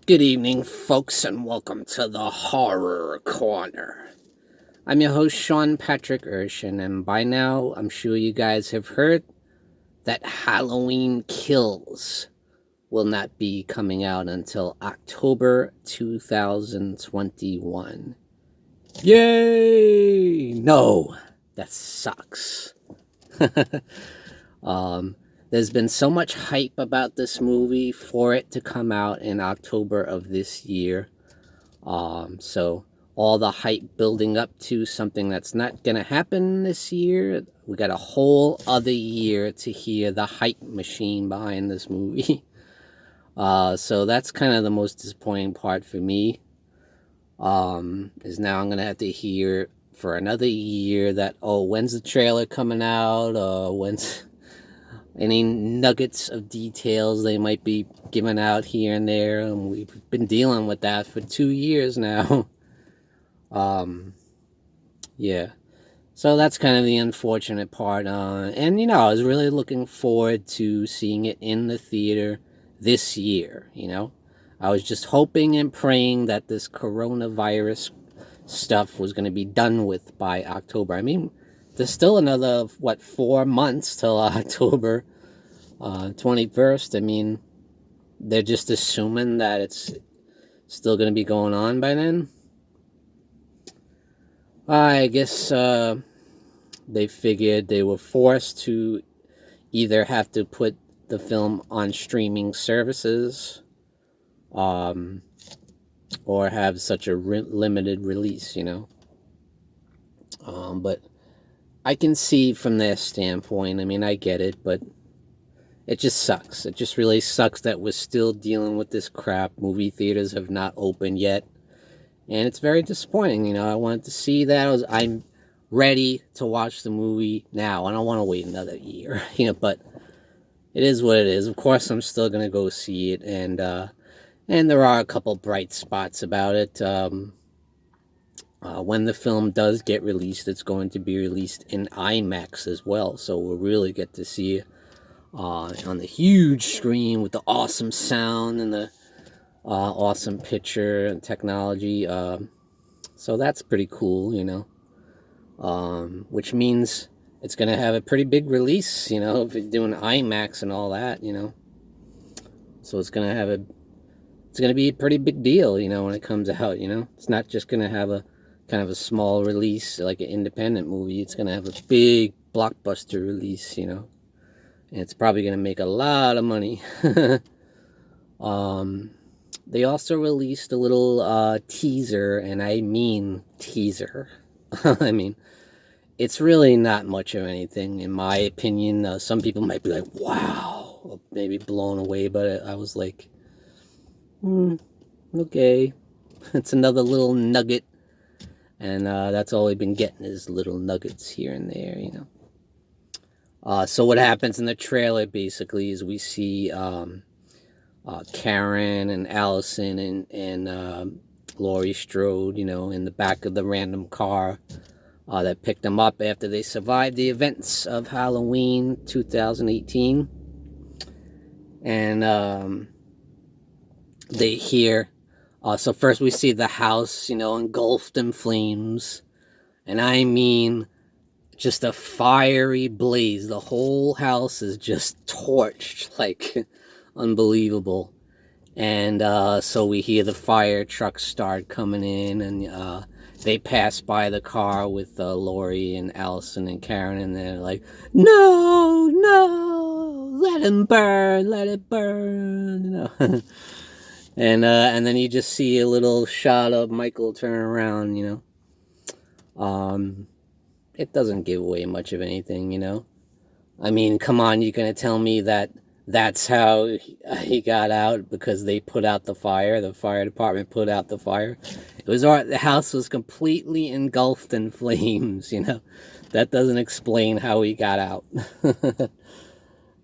Good evening, folks, and welcome to the Horror Corner. I'm your host, Sean Patrick Erschen, and by now, I'm sure you guys have heard that Halloween Kills will not be coming out until October 2021. Yay! No, that sucks. There's been so much hype about this movie for it to come out in October of this year. So all the hype building up to something that's not going to happen this year. We got a whole other year to hear the hype machine behind this movie. So that's kind of the most disappointing part for me. Is now I'm going to have to hear for another year that, when's the trailer coming out? When's any nuggets of details they might be giving out here and there, and we've been dealing with that for 2 years now. Yeah, so that's kind of the unfortunate part, and I was really looking forward to seeing it in the theater this year. I was just hoping and praying that this coronavirus stuff was going to be done with by October. I mean, there's still another 4 months till October 21st. I mean, they're just assuming that it's still going to be going on by then. I guess they figured they were forced to either have to put the film on streaming services or have such a limited release, But I can see from their standpoint, I mean, I get it, but it just sucks. It just really sucks that we're still dealing with this crap. Movie theaters have not opened yet. And it's very disappointing. I wanted to see that. I'm ready to watch the movie now. I don't want to wait another year, but it is what it is. Of course, I'm still going to go see it. And there are a couple bright spots about it. When the film does get released, it's going to be released in IMAX as well. So we'll really get to see it on the huge screen with the awesome sound and the awesome picture and technology. So that's pretty cool, which means it's going to have a pretty big release, if you're doing IMAX and all that, So it's going to be a pretty big deal, when it comes out, It's not just going to have a kind of a small release like an independent movie. It's going to have a big blockbuster release, And it's probably going to make a lot of money. They also released a little teaser, and I mean teaser. I mean, it's really not much of anything, in my opinion. Some people might be like, wow, or maybe blown away, but I was like, okay. It's another little nugget, and that's all we've been getting is little nuggets here and there, So what happens in the trailer, basically, is we see Karen and Allison and Laurie Strode, in the back of the random car that picked them up after they survived the events of Halloween 2018. And they hear, so first we see the house, engulfed in flames. And I mean, just a fiery blaze. The whole house is just torched, like unbelievable. And so we hear the fire trucks start coming in, and they pass by the car with Laurie and Allison and Karen, and they're like, no, let him burn, let it burn, and then you just see a little shot of Michael turn around, It doesn't give away much of anything, I mean, come on, you're going to tell me that that's how he got out, because they put out the fire. The fire department put out the fire. The house was completely engulfed in flames, That doesn't explain how he got out.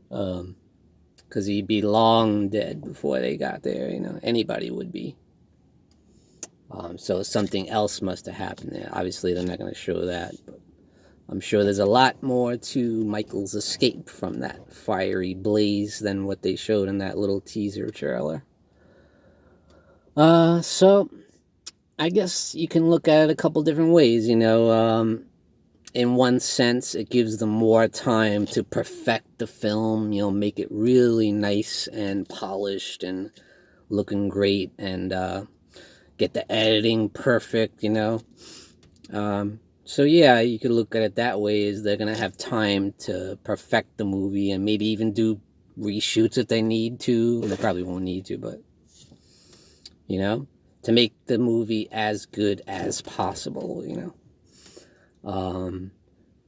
Because he'd be long dead before they got there, Anybody would be. So something else must have happened there. Obviously, they're not going to show that, but I'm sure there's a lot more to Michael's escape from that fiery blaze than what they showed in that little teaser trailer. So I guess you can look at it a couple different ways, you know. In one sense, it gives them more time to perfect the film, you know, make it really nice and polished and looking great, and get the editing perfect, you know. So yeah, you could look at it that way, is they're gonna have time to perfect the movie and maybe even do reshoots if they need to. They probably won't need to, but you know, to make the movie as good as possible, you know.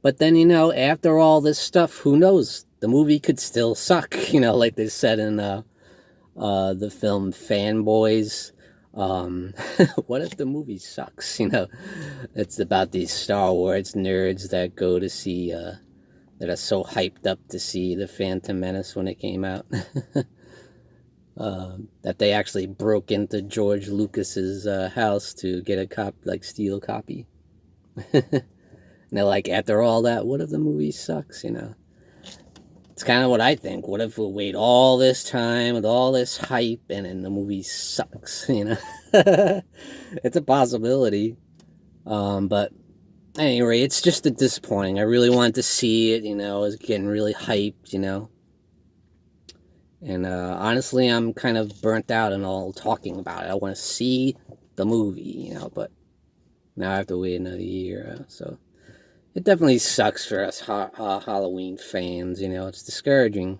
But then, you know, after all this stuff, who knows? The movie could still suck, you know, like they said in the film Fanboys. What if the movie sucks? You know, it's about these Star Wars nerds that go to see, that are so hyped up to see the Phantom Menace when it came out, that they actually broke into George Lucas's house to get steal a copy. And they're like, after all that, what if the movie sucks? You know, it's kind of what I think. What if we wait all this time with all this hype and then the movie sucks? You know, it's a possibility. But anyway, it's just disappointing. I really wanted to see it. You know, I was getting really hyped. You know, and honestly, I'm kind of burnt out and all talking about it. I want to see the movie. You know, but now I have to wait another year. So it definitely sucks for us Halloween fans, you know. It's discouraging.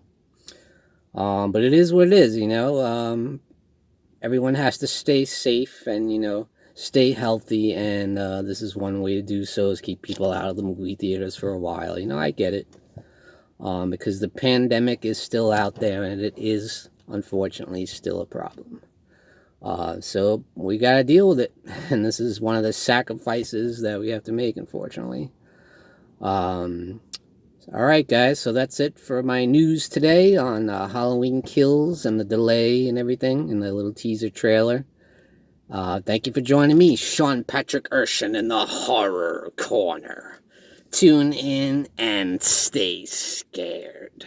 But it is what it is, you know. Everyone has to stay safe and, you know, stay healthy. And this is one way to do so, is keep people out of the movie theaters for a while. You know, I get it. Because the pandemic is still out there and it is, unfortunately, still a problem. So we got to deal with it. And this is one of the sacrifices that we have to make, unfortunately. All right, guys, so that's it for my news today on Halloween Kills and the delay and everything in the little teaser trailer. Thank you for joining me, Sean Patrick Erschen, in the Horror Corner. Tune in and stay scared.